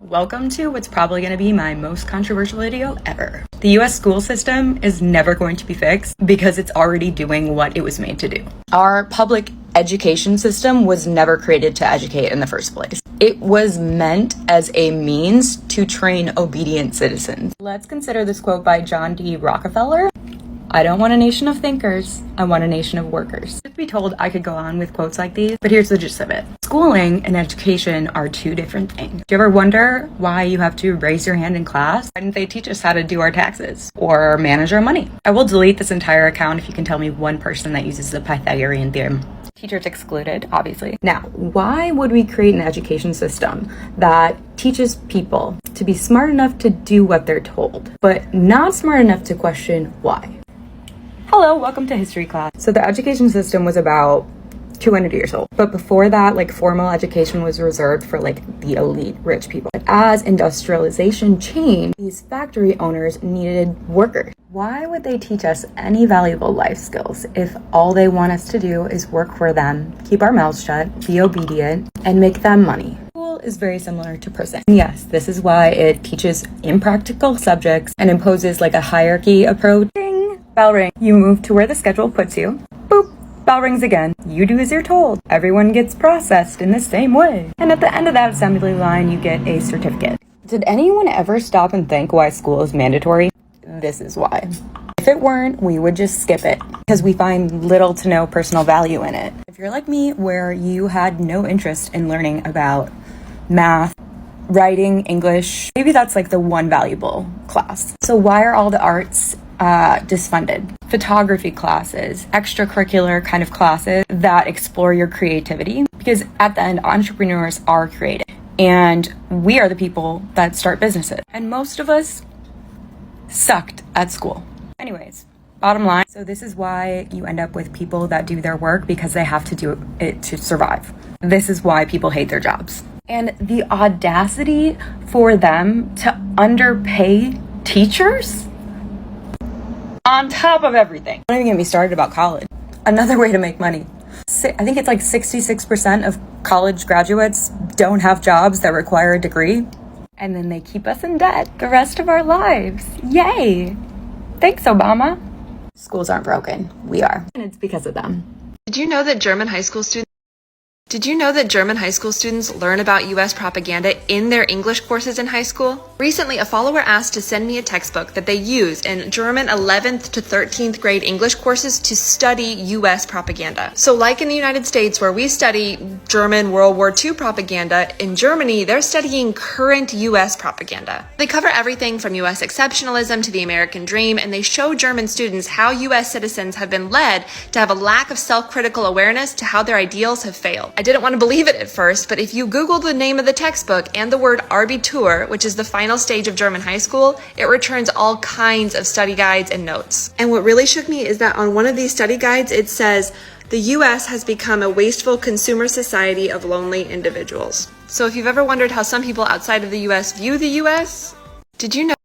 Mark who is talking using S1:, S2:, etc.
S1: Welcome to what's probably going to be my most controversial video ever. The US school system is never going to be fixed because it's already doing what it was made to do. Our public education system was never created to educate in the first place. It was meant as a means to train obedient citizens. Let's consider this quote by John D. Rockefeller. I don't want a nation of thinkers, I want a nation of workers. Truth be told, I could go on with quotes like these, but here's the gist of it. Schooling and education are two different things. Do you ever wonder why you have to raise your hand in class? Why didn't they teach us how to do our taxes or manage our money? I will delete this entire account if you can tell me one person that uses the Pythagorean theorem. Teachers excluded, obviously. Now, why would we create an education system that teaches people to be smart enough to do what they're told, but not smart enough to question why? Hello, welcome to history class. So the education system was about 200 years old. But before that, formal education was reserved for the elite rich people. But as industrialization changed, these factory owners needed workers. Why would they teach us any valuable life skills if all they want us to do is work for them, keep our mouths shut, be obedient, and make them money? School is very similar to prison. Yes, this is why it teaches impractical subjects and imposes a hierarchy approach. Bell ring. You move to where the schedule puts you. Boop. Bell rings again. You do as you're told. Everyone gets processed in the same way. And at the end of that assembly line, you get a certificate. Did anyone ever stop and think why school is mandatory? This is why. If it weren't, we would just skip it because we find little to no personal value in it. If you're like me, where you had no interest in learning about math, writing, English, maybe that's the one valuable class. So why are all the arts disfunded? Photography classes, extracurricular kind of classes that explore your creativity, because at the end, entrepreneurs are creative and we are the people that start businesses, and most of us sucked at school. Anyways, bottom line, so this is why you end up with people that do their work because they have to do it to survive. This is why people hate their jobs. And the audacity for them to underpay teachers on top of everything. Don't even get me started about college. Another way to make money. I think it's 66% of college graduates don't have jobs that require a degree. And then they keep us in debt the rest of our lives. Yay! Thanks, Obama. Schools aren't broken. We are. And it's because of them.
S2: Did you know that German high school students learn about US propaganda in their English courses in high school? Recently, a follower asked to send me a textbook that they use in German 11th to 13th grade English courses to study US propaganda. So like in the United States where we study German World War II propaganda, in Germany they're studying current US propaganda. They cover everything from US exceptionalism to the American dream, and they show German students how US citizens have been led to have a lack of self-critical awareness to how their ideals have failed. I didn't want to believe it at first, but if you Google the name of the textbook and the word Abitur, which is the final stage of German high school, it returns all kinds of study guides and notes. And what really shook me is that on one of these study guides, it says, the US has become a wasteful consumer society of lonely individuals. So if you've ever wondered how some people outside of the US view the US, did you know